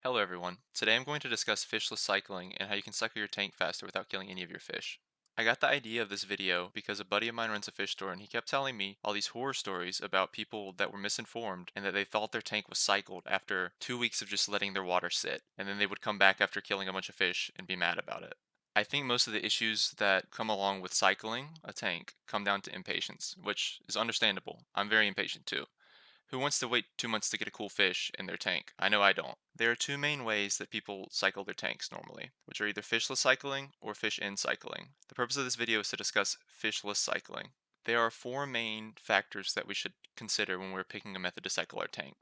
Hello everyone. Today I'm going to discuss fishless cycling and how you can cycle your tank faster without killing any of your fish. I got the idea of this video because a buddy of mine runs a fish store and he kept telling me all these horror stories about people that were misinformed and that they thought their tank was cycled after 2 weeks of just letting their water sit, and then they would come back after killing a bunch of fish and be mad about it. I think most of the issues that come along with cycling a tank come down to impatience, which is understandable. I'm very impatient too. Who wants to wait 2 months to get a cool fish in their tank? I know I don't. There are two main ways that people cycle their tanks normally, which are either fishless cycling or fish-in cycling. The purpose of this video is to discuss fishless cycling. There are four main factors that we should consider when we're picking a method to cycle our tank,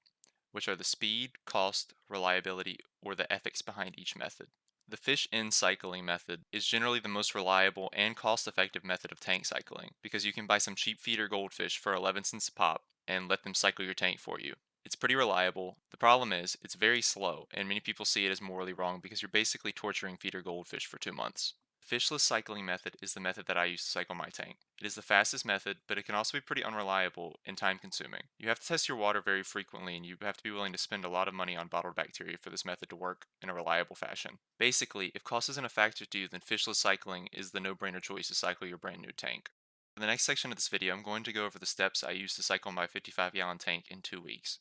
which are the speed, cost, reliability, or the ethics behind each method. The fish-in cycling method is generally the most reliable and cost-effective method of tank cycling because you can buy some cheap feeder goldfish for 11 cents a pop and let them cycle your tank for you. It's pretty reliable. The problem is, it's very slow, and many people see it as morally wrong because you're basically torturing feeder goldfish for 2 months. Fishless cycling method is the method that I use to cycle my tank. It is the fastest method, but it can also be pretty unreliable and time consuming. You have to test your water very frequently, and you have to be willing to spend a lot of money on bottled bacteria for this method to work in a reliable fashion. Basically, if cost isn't a factor to you, then fishless cycling is the no-brainer choice to cycle your brand new tank. In the next section of this video, I'm going to go over the steps I used to cycle my 55-gallon tank in 2 weeks.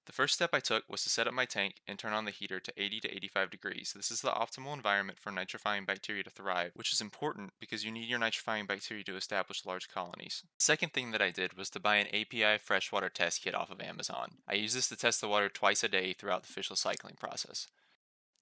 The first step I took was to set up my tank and turn on the heater to 80 to 85 degrees. This is the optimal environment for nitrifying bacteria to thrive, which is important because you need your nitrifying bacteria to establish large colonies. The second thing that I did was to buy an API freshwater test kit off of Amazon. I use this to test the water twice a day throughout the fishless cycling process.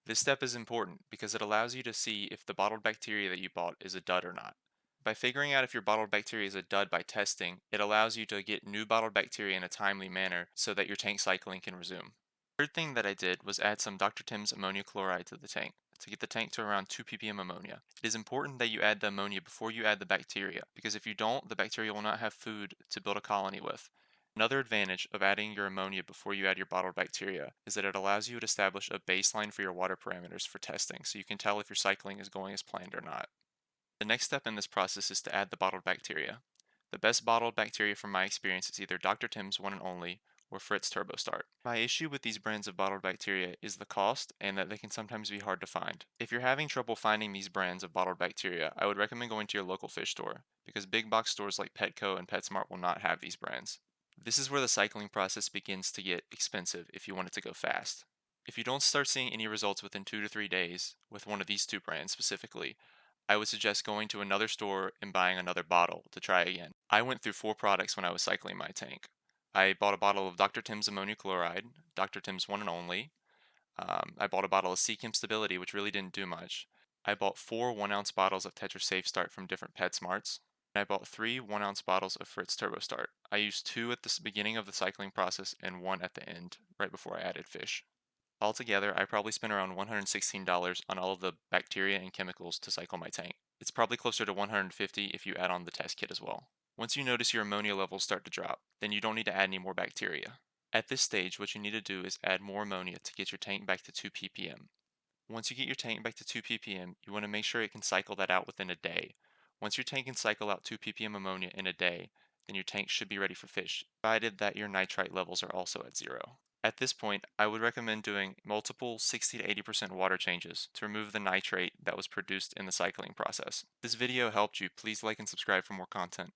This step is important because it allows you to see if the bottled bacteria that you bought is a dud or not. By figuring out if your bottled bacteria is a dud by testing, it allows you to get new bottled bacteria in a timely manner so that your tank cycling can resume. Third thing that I did was add some Dr. Tim's ammonia chloride to the tank to get the tank to around 2 ppm ammonia. It is important that you add the ammonia before you add the bacteria, because if you don't, the bacteria will not have food to build a colony with. Another advantage of adding your ammonia before you add your bottled bacteria is that it allows you to establish a baseline for your water parameters for testing, so you can tell if your cycling is going as planned or not. The next step in this process is to add the bottled bacteria. The best bottled bacteria from my experience is either Dr. Tim's One and Only or Fritz Turbo Start. My issue with these brands of bottled bacteria is the cost and that they can sometimes be hard to find. If you're having trouble finding these brands of bottled bacteria, I would recommend going to your local fish store because big box stores like Petco and PetSmart will not have these brands. This is where the cycling process begins to get expensive if you want it to go fast. If you don't start seeing any results within 2 to 3 days with one of these two brands specifically, I would suggest going to another store and buying another bottle to try again. I went through four products when I was cycling my tank. I bought a bottle of Dr. Tim's Ammonia Chloride, Dr. Tim's One and Only. I bought a bottle of Sea Stability, which really didn't do much. I bought four 1 ounce bottles of Tetra Safe Start from different PetSmarts. And I bought three 1 ounce bottles of Fritz Turbo Start. I used two at the beginning of the cycling process and one at the end, right before I added fish. Altogether, I probably spent around $116 on all of the bacteria and chemicals to cycle my tank. It's probably closer to 150 if you add on the test kit as well. Once you notice your ammonia levels start to drop, then you don't need to add any more bacteria. At this stage, what you need to do is add more ammonia to get your tank back to 2 ppm. Once you get your tank back to 2 ppm, you want to make sure it can cycle that out within a day. Once your tank can cycle out 2 ppm ammonia in a day, then your tank should be ready for fish, provided that your nitrite levels are also at zero. At this point, I would recommend doing multiple 60 to 80% water changes to remove the nitrate that was produced in the cycling process. If this video helped you, please like and subscribe for more content.